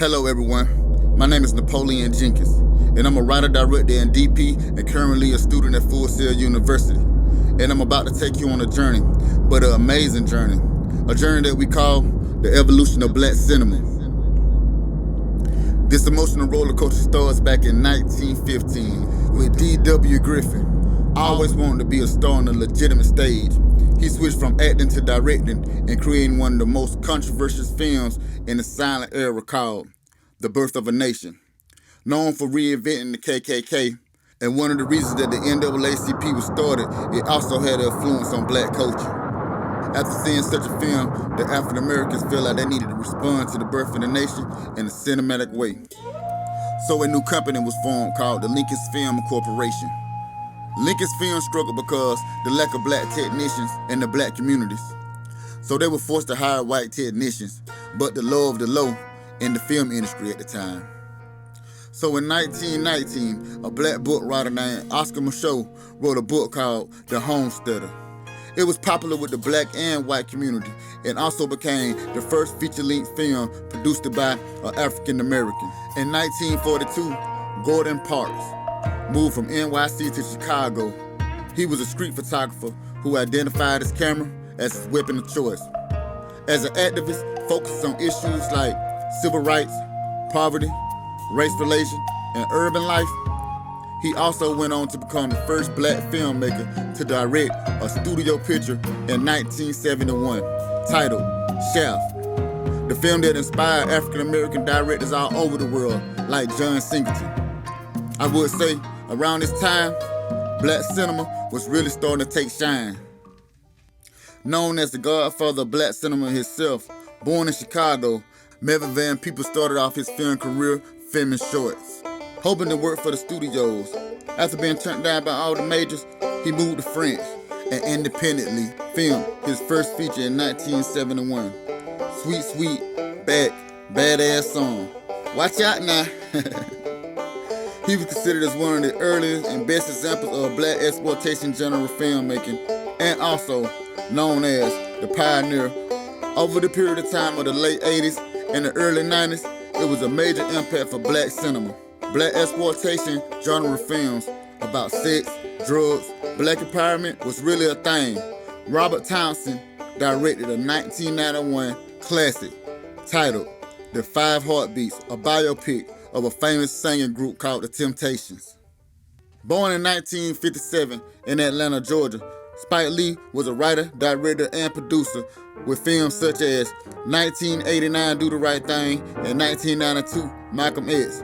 Hello everyone, my name is Napoleon Jenkins, and I'm a writer, director, and DP, and currently a student at Full Sail University. And I'm about to take you on a journey, but an amazing journey. A journey that we call the evolution of black cinema. This emotional roller coaster starts back in 1915 with D.W. Griffin. Always wanted to be a star on a legitimate stage. He switched from acting to directing and creating one of the most controversial films in the silent era called The Birth of a Nation. Known for reinventing the KKK, and one of the reasons that the NAACP was started, it also had an influence on black culture. After seeing such a film, the African Americans felt like they needed to respond to the birth of the nation in a cinematic way. So a new company was formed called the Lincoln's Film Corporation. Lincoln's Film struggled because the lack of black technicians in the black communities. So they were forced to hire white technicians, but the low of the low in the film industry at the time. So in 1919, a black book writer named Oscar Micheaux wrote a book called The Homesteader. It was popular with the black and white community and also became the first feature-length film produced by an African American. In 1942, Gordon Parks moved from NYC to Chicago. He was a street photographer who identified his camera as his weapon of choice. As an activist, focused on issues like civil rights, poverty, race relations, and urban life, he also went on to become the first black filmmaker to direct a studio picture in 1971, titled Shaft, the film that inspired African-American directors all over the world, like John Singleton. I would say, around this time, black cinema was really starting to take shine. Known as the Godfather of black cinema himself, born in Chicago, Melvin Van Peebles started off his film career filming shorts, hoping to work for the studios. After being turned down by all the majors, he moved to France and independently filmed his first feature in 1971, Sweet Sweet Badass Song. Watch out now. He was considered as one of the earliest and best examples of black exploitation genre filmmaking, and also known as the pioneer. Over the period of time of the late 80s and the early 90s, it was a major impact for black cinema. Black exploitation genre films about sex, drugs, black empowerment was really a thing. Robert Townsend directed a 1991 classic titled The Five Heartbeats, a biopic of a famous singing group called The Temptations. Born in 1957 in Atlanta, Georgia, Spike Lee was a writer, director, and producer with films such as 1989 Do the Right Thing and 1992 Malcolm X.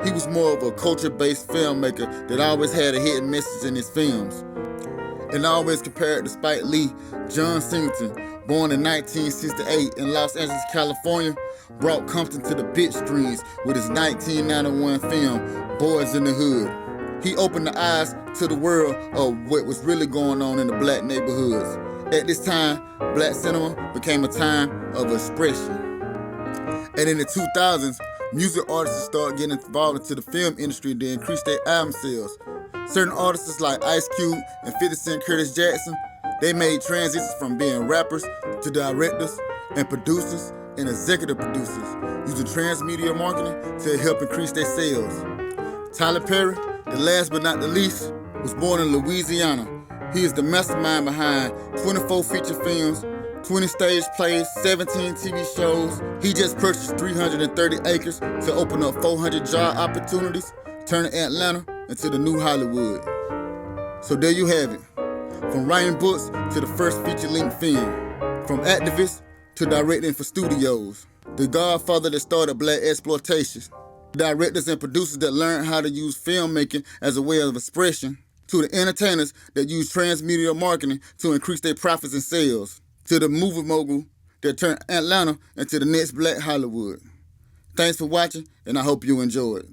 He was more of a culture-based filmmaker that always had a hidden message in his films. And always compared to Spike Lee, John Singleton, born in 1968 in Los Angeles, California, brought Compton to the big screens with his 1991 film, Boys in the Hood. He opened the eyes to the world of what was really going on in the black neighborhoods. At this time, black cinema became a time of expression. And in the 2000s, music artists started getting involved into the film industry to increase their album sales. Certain artists like Ice Cube and 50 Cent Curtis Jackson, they made transitions from being rappers to directors and producers and executive producers, using transmedia marketing to help increase their sales. Tyler Perry, the last but not the least, was born in Louisiana. He is the mastermind behind 24 feature films, 20 stage plays, 17 TV shows. He just purchased 330 acres to open up 400 job opportunities, turning Atlanta into the new Hollywood. So there you have it. From writing books to the first feature-length film, from activists to directing for studios, the Godfather that started black exploitation, directors and producers that learned how to use filmmaking as a way of expression, to the entertainers that use transmedia marketing to increase their profits and sales, to the movie mogul that turned Atlanta into the next black Hollywood. Thanks for watching, and I hope you enjoyed.